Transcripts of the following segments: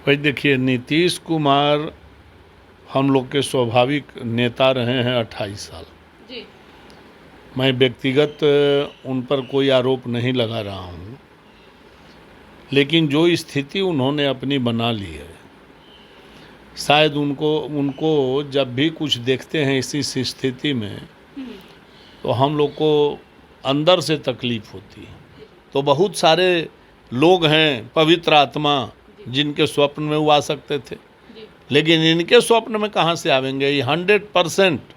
भाई देखिए, नीतीश कुमार हम लोग के स्वाभाविक नेता रहे हैं 28 साल। जी। मैं व्यक्तिगत उन पर कोई आरोप नहीं लगा रहा हूँ, लेकिन जो स्थिति उन्होंने अपनी बना ली है, शायद उनको जब भी कुछ देखते हैं इसी स्थिति में, तो हम लोग को अंदर से तकलीफ होती है। तो बहुत सारे लोग हैं पवित्र आत्मा जिनके स्वप्न में वो आ सकते थे, लेकिन इनके स्वप्न में कहाँ से आवेंगे। ये 100%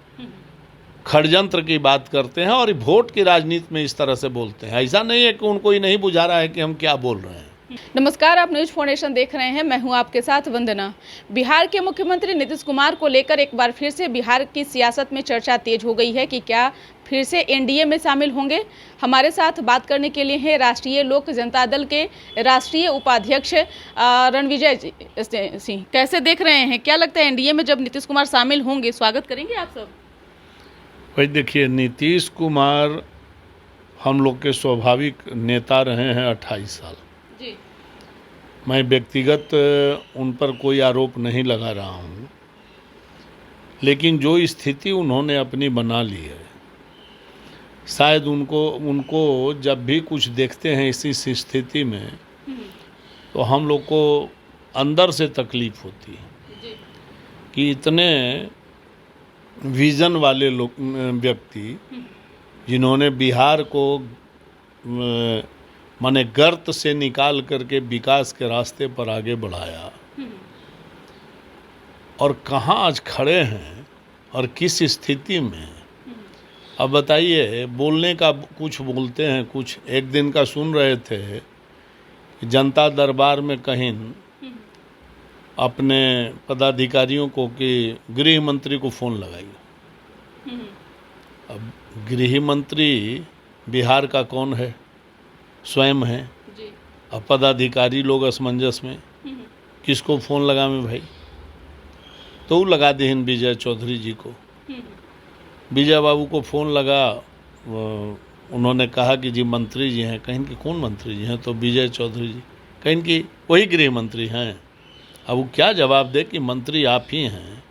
षड्यंत्र की बात करते हैं और वोट की राजनीति में इस तरह से बोलते हैं। ऐसा नहीं है कि उनको ही नहीं बुझा रहा है कि हम क्या बोल रहे हैं। नमस्कार, आप न्यूज फाउंडेशन देख रहे हैं। मैं हूं आपके साथ वंदना। बिहार के मुख्यमंत्री नीतीश कुमार को लेकर एक बार फिर से बिहार की सियासत में चर्चा तेज हो गई है कि क्या फिर से एनडीए में शामिल होंगे। हमारे साथ बात करने के लिए हैं राष्ट्रीय लोक जनता दल के राष्ट्रीय उपाध्यक्ष रणविजय सिंह। कैसे देख रहे हैं, क्या लगता है एनडीए में जब नीतीश कुमार शामिल होंगे, स्वागत करेंगे आप सब? भाई देखिए, नीतीश कुमार हम लोग के स्वाभाविक नेता रहे हैं 28 साल। जी। मैं व्यक्तिगत उन पर कोई आरोप नहीं लगा रहा हूँ, लेकिन जो स्थिति उन्होंने अपनी बना ली है, शायद उनको जब भी कुछ देखते हैं इसी स्थिति में, तो हम लोग को अंदर से तकलीफ होती है कि इतने विज़न वाले लोग, व्यक्ति जिन्होंने बिहार को माने गर्त से निकाल करके विकास के रास्ते पर आगे बढ़ाया, और कहाँ आज खड़े हैं और किस स्थिति में। अब बताइए, बोलने का कुछ बोलते हैं, कुछ एक दिन का सुन रहे थे कि जनता दरबार में कहीं अपने पदाधिकारियों को कि गृह मंत्री को फ़ोन लगाइए। अब गृह मंत्री बिहार का कौन है? स्वयं है। अब पदाधिकारी लोग असमंजस में, किसको फ़ोन लगावे भाई? तो लगा दें विजय चौधरी जी को। विजय बाबू को फ़ोन लगा, उन्होंने कहा कि जी मंत्री जी हैं। कहीं कि कौन मंत्री जी हैं? तो विजय चौधरी जी। कहीं कि वही गृह मंत्री हैं। अब वो क्या जवाब दे कि मंत्री आप ही हैं।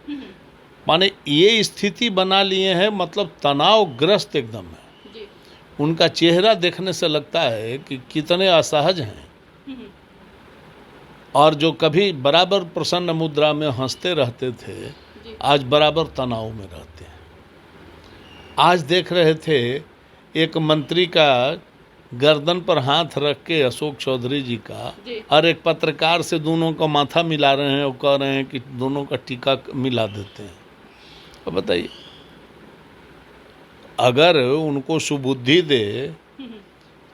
माने ये स्थिति बना लिए हैं, मतलब तनावग्रस्त एकदम है। उनका चेहरा देखने से लगता है कि कितने असहज हैं, और जो कभी बराबर प्रसन्न मुद्रा में हंसते रहते थे, आज बराबर तनाव में रहते हैं। आज देख रहे थे एक मंत्री का गर्दन पर हाथ रख के, अशोक चौधरी जी का, और एक पत्रकार से दोनों का माथा मिला रहे हैं और कह रहे हैं कि दोनों का टीका मिला देते हैं। तो बताइए, अगर उनको सुबुद्धि दे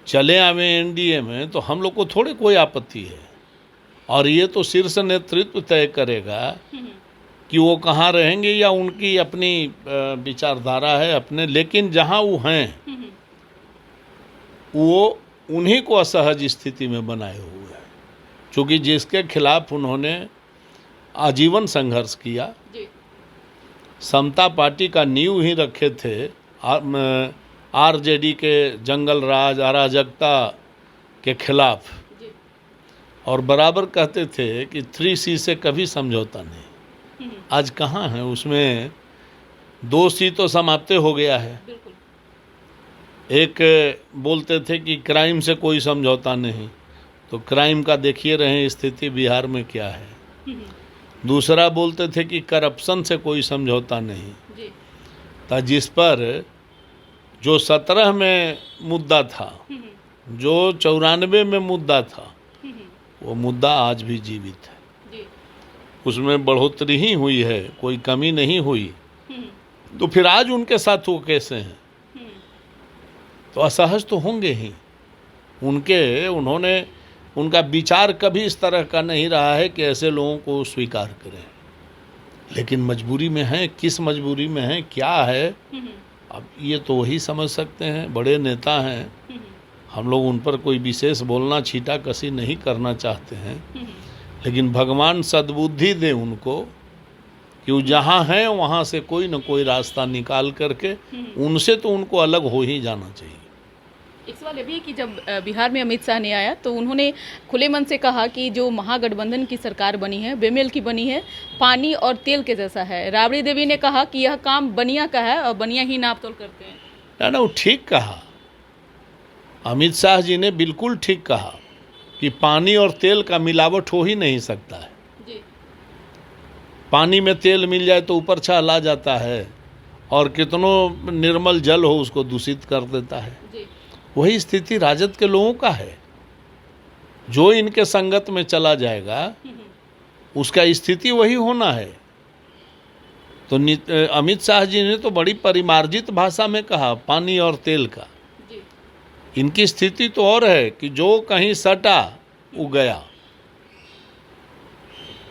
चले आवे एनडीए में, तो हम लोग को थोड़े कोई आपत्ति है। और ये तो शीर्ष नेतृत्व तय करेगा कि वो कहाँ रहेंगे, या उनकी अपनी विचारधारा है अपने। लेकिन जहाँ वो हैं, वो उन्हीं को असहज स्थिति में बनाए हुए हैं, क्योंकि जिसके खिलाफ उन्होंने आजीवन संघर्ष किया, समता पार्टी का नींव ही रखे थे, आरजेडी के जंगल राज अराजकता के खिलाफ, और बराबर कहते थे कि 3C से कभी समझौता नहीं। आज कहाँ है? उसमें 2C तो समाप्ति हो गया है। एक बोलते थे कि क्राइम से कोई समझौता नहीं, तो क्राइम का देखिए रहे स्थिति बिहार में क्या है। दूसरा बोलते थे कि करप्शन से कोई समझौता नहीं, तो जिस पर जो 17 में मुद्दा था, जो 94 में मुद्दा था, वो मुद्दा आज भी जीवित है। उसमें बढ़ोतरी ही हुई है, कोई कमी नहीं हुई। तो फिर आज उनके साथ वो कैसे हैं? तो असहज तो होंगे ही। उनका विचार कभी इस तरह का नहीं रहा है कि ऐसे लोगों को स्वीकार करें, लेकिन मजबूरी में हैं। किस मजबूरी में हैं, क्या है, अब ये तो वही समझ सकते हैं। बड़े नेता हैं, हम लोग उन पर कोई विशेष बोलना, छीटा कसी नहीं करना चाहते हैं, लेकिन भगवान सद्बुद्धि दे उनको कि वो जहाँ हैं वहाँ से कोई न कोई रास्ता निकाल करके, उनसे तो उनको अलग हो ही जाना चाहिए। एक सवाल ये भी है कि जब बिहार में अमित शाह ने आया तो उन्होंने खुले मन से कहा कि जो महागठबंधन की सरकार बनी है बेमेल की बनी है, पानी और तेल के जैसा है। राबड़ी देवी ने कहा कि यह काम बनिया का है और बनिया ही नाप तोल करते हैं। ना वो ठीक कहा, अमित शाह जी ने बिल्कुल ठीक कहा कि पानी और तेल का मिलावट हो ही नहीं सकता है। जी। पानी में तेल मिल जाए तो ऊपर छाल आ जाता है और कितनों निर्मल जल हो उसको दूषित कर देता है। जी। वही स्थिति राजद के लोगों का है। जो इनके संगत में चला जाएगा उसका स्थिति वही होना है। तो अमित शाह जी ने तो बड़ी परिमार्जित भाषा में कहा पानी और तेल का। जी। इनकी स्थिति तो और है कि जो कहीं सटा वो गया।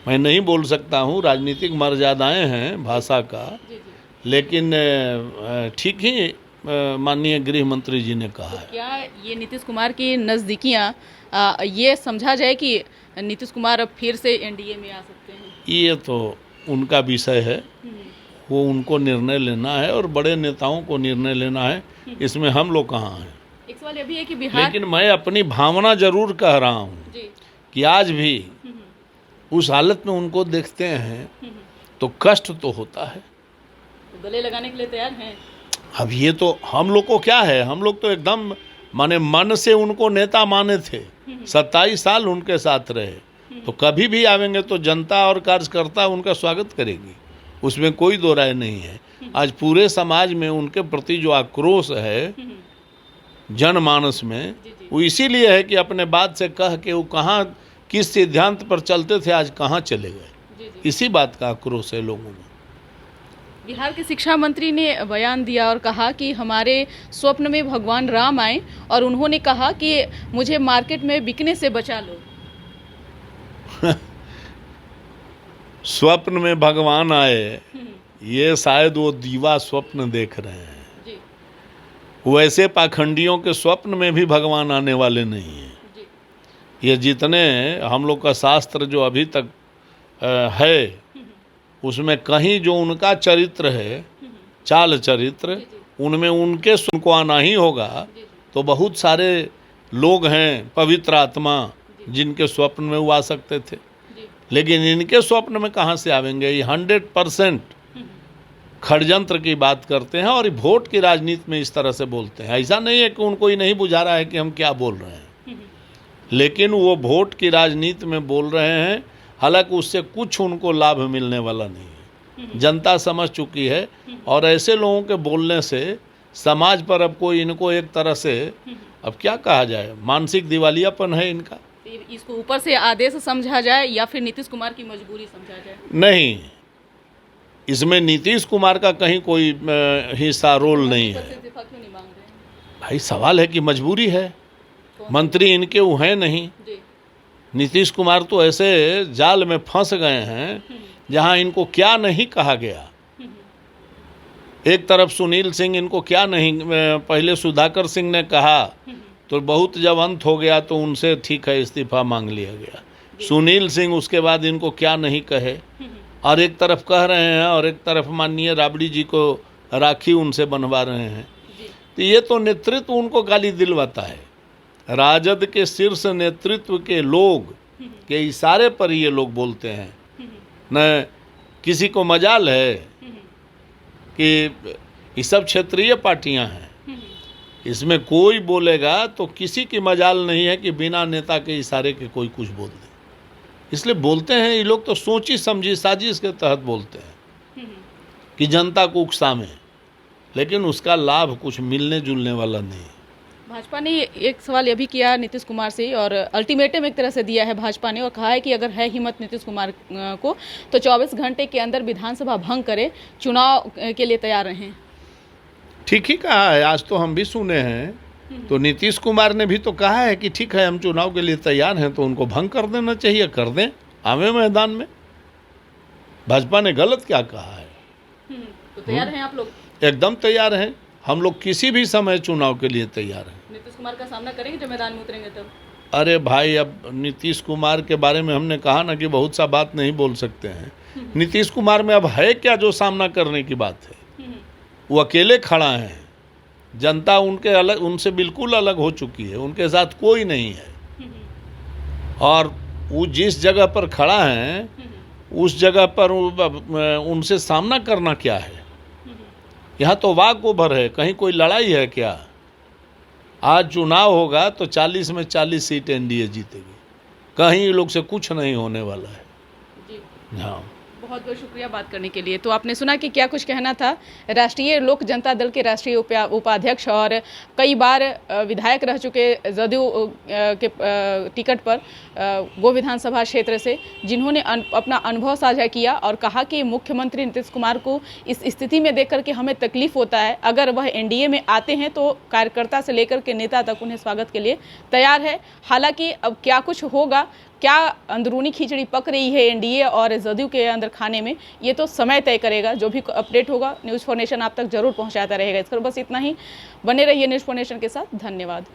मैं नहीं बोल सकता हूँ, राजनीतिक मर्यादाएं हैं भाषा का, जी। जी। लेकिन ठीक ही माननीय गृह मंत्री जी ने कहा है। क्या ये नीतीश कुमार की नज़दीकियाँ ये समझा जाए कि नीतीश कुमार अब फिर से एनडीए में आ सकते हैं? ये तो उनका विषय है, वो उनको निर्णय लेना है और बड़े नेताओं को निर्णय लेना है, इसमें हम लोग कहाँ हैं। एक सवाल ये भी है कि बिहार, लेकिन मैं अपनी भावना जरूर कह रहा हूँ जी, कि आज भी उस हालत में उनको देखते हैं तो कष्ट तो होता है। गले लगाने के लिए तैयार हैं? अब ये तो हम लोग को क्या है, हम लोग तो एकदम माने मन से उनको नेता माने थे, 27 साल उनके साथ रहे, तो कभी भी आवेंगे तो जनता और कार्यकर्ता उनका स्वागत करेगी, उसमें कोई दो राय नहीं है। आज पूरे समाज में उनके प्रति जो आक्रोश है जनमानस में, वो इसीलिए है कि अपने बात से कह के वो कहाँ किस सिद्धांत पर चलते थे आज कहाँ चले गए, इसी बात का आक्रोश है लोगों में। बिहार के शिक्षा मंत्री ने बयान दिया और कहा कि हमारे स्वप्न में भगवान राम आए और उन्होंने कहा कि मुझे मार्केट में बिकने से बचा लो। स्वप्न में भगवान आए, ये शायद वो दीवा स्वप्न देख रहे हैं। जी। वैसे पाखंडियों के स्वप्न में भी भगवान आने वाले नहीं हैं। जी। ये जितने हम लोग का शास्त्र जो अभी तक है उसमें कहीं जो उनका चरित्र है, चाल चरित्र, उनमें उनके सुन को आना ही होगा। तो बहुत सारे लोग हैं पवित्र आत्मा जिनके स्वप्न में वो आ सकते थे, लेकिन इनके स्वप्न में कहाँ से आवेंगे। ये 100% षड्यंत्र की बात करते हैं और वोट की राजनीति में इस तरह से बोलते हैं। ऐसा नहीं है कि उनको ही नहीं बुझा रहा है कि हम क्या बोल रहे हैं, लेकिन वो वोट की राजनीति में बोल रहे हैं। हालांकि उससे कुछ उनको लाभ मिलने वाला नहीं है, जनता समझ चुकी है। और ऐसे लोगों के बोलने से समाज पर अब कोई इनको एक तरह से अब क्या कहा जाए, मानसिक दिवालियापन है इनका। इसको ऊपर से आदेश समझा जाए या फिर नीतीश कुमार की मजबूरी समझा जाए? नहीं, इसमें नीतीश कुमार का कहीं कोई हिस्सा रोल नहीं है। क्यों नहीं मांग रहे? भाई सवाल है कि मजबूरी है, मंत्री इनके वो हैं नहीं। नीतीश कुमार तो ऐसे जाल में फंस गए हैं जहां इनको क्या नहीं कहा गया। एक तरफ सुनील सिंह इनको क्या नहीं, पहले सुधाकर सिंह ने कहा तो बहुत जब अंत हो गया तो उनसे ठीक है इस्तीफा मांग लिया गया। सुनील सिंह उसके बाद इनको क्या नहीं कहे, और एक तरफ कह रहे हैं और एक तरफ माननीय राबड़ी जी को राखी उनसे बनवा रहे हैं। तो ये तो नेतृत्व उनको गाली दिलवाता है। राजद के शीर्ष नेतृत्व के लोग के इशारे पर ये लोग बोलते हैं। न किसी को मजाल है कि ये सब क्षेत्रीय पार्टियां हैं, इसमें कोई बोलेगा तो किसी की मजाल नहीं है कि बिना नेता के इशारे के कोई कुछ बोल दे। इसलिए बोलते हैं ये लोग तो सोची समझी साजिश के तहत बोलते हैं कि जनता को उकसावें, लेकिन उसका लाभ कुछ मिलने जुलने वाला नहीं। भाजपा ने एक सवाल ये भी किया नीतीश कुमार से और अल्टीमेटम एक तरह से दिया है भाजपा ने, और कहा है कि अगर है हिम्मत नीतीश कुमार को तो 24 घंटे के अंदर विधानसभा भंग करे, चुनाव के लिए तैयार रहें। ठीक ही कहा है, आज तो हम भी सुने हैं। तो नीतीश कुमार ने भी तो कहा है कि ठीक है हम चुनाव के लिए तैयार हैं, तो उनको भंग कर देना चाहिए, कर दें, आवे मैदान में। भाजपा ने गलत क्या कहा है? तो तैयार हैं आप लोग? एकदम तैयार हैं, हम लोग किसी भी समय चुनाव के लिए तैयार हैं। नीतीश कुमार का सामना करेंगे जब मैदान में उतरेंगे तब? अरे भाई, अब नीतीश कुमार के बारे में हमने कहा ना कि बहुत सा बात नहीं बोल सकते हैं। नीतीश कुमार में अब है क्या जो सामना करने की बात है? वो अकेले खड़ा हैं, जनता उनसे बिल्कुल अलग हो चुकी है, उनके साथ कोई नहीं है। और वो जिस जगह पर खड़ा है उस जगह पर उनसे सामना करना क्या है? यहाँ तो वाक ओवर है, कहीं कोई लड़ाई है क्या? आज चुनाव होगा तो 40 में 40 सीट एनडीए जीतेगी, कहीं लोग से कुछ नहीं होने वाला है जी। हाँ। बहुत बहुत शुक्रिया बात करने के लिए। तो आपने सुना कि क्या कुछ कहना था राष्ट्रीय लोक जनता दल के राष्ट्रीय उपाध्यक्ष और कई बार विधायक रह चुके जदयू के टिकट पर वो विधानसभा क्षेत्र से, जिन्होंने अपना अनुभव साझा किया और कहा कि मुख्यमंत्री नीतीश कुमार को इस स्थिति में देख करके हमें तकलीफ होता है। अगर वह एनडीए में आते हैं तो कार्यकर्ता से लेकर के नेता तक उन्हें स्वागत के लिए तैयार है। हालांकि अब क्या कुछ होगा, क्या अंदरूनी खिचड़ी पक रही है एनडीए और जदयू के अंदर खाने में, ये तो समय तय करेगा। जो भी अपडेट होगा न्यूज़4 नेशन आप तक जरूर पहुंचाता रहेगा। इस पर बस इतना ही, बने रहिए न्यूज़4 नेशन के साथ। धन्यवाद।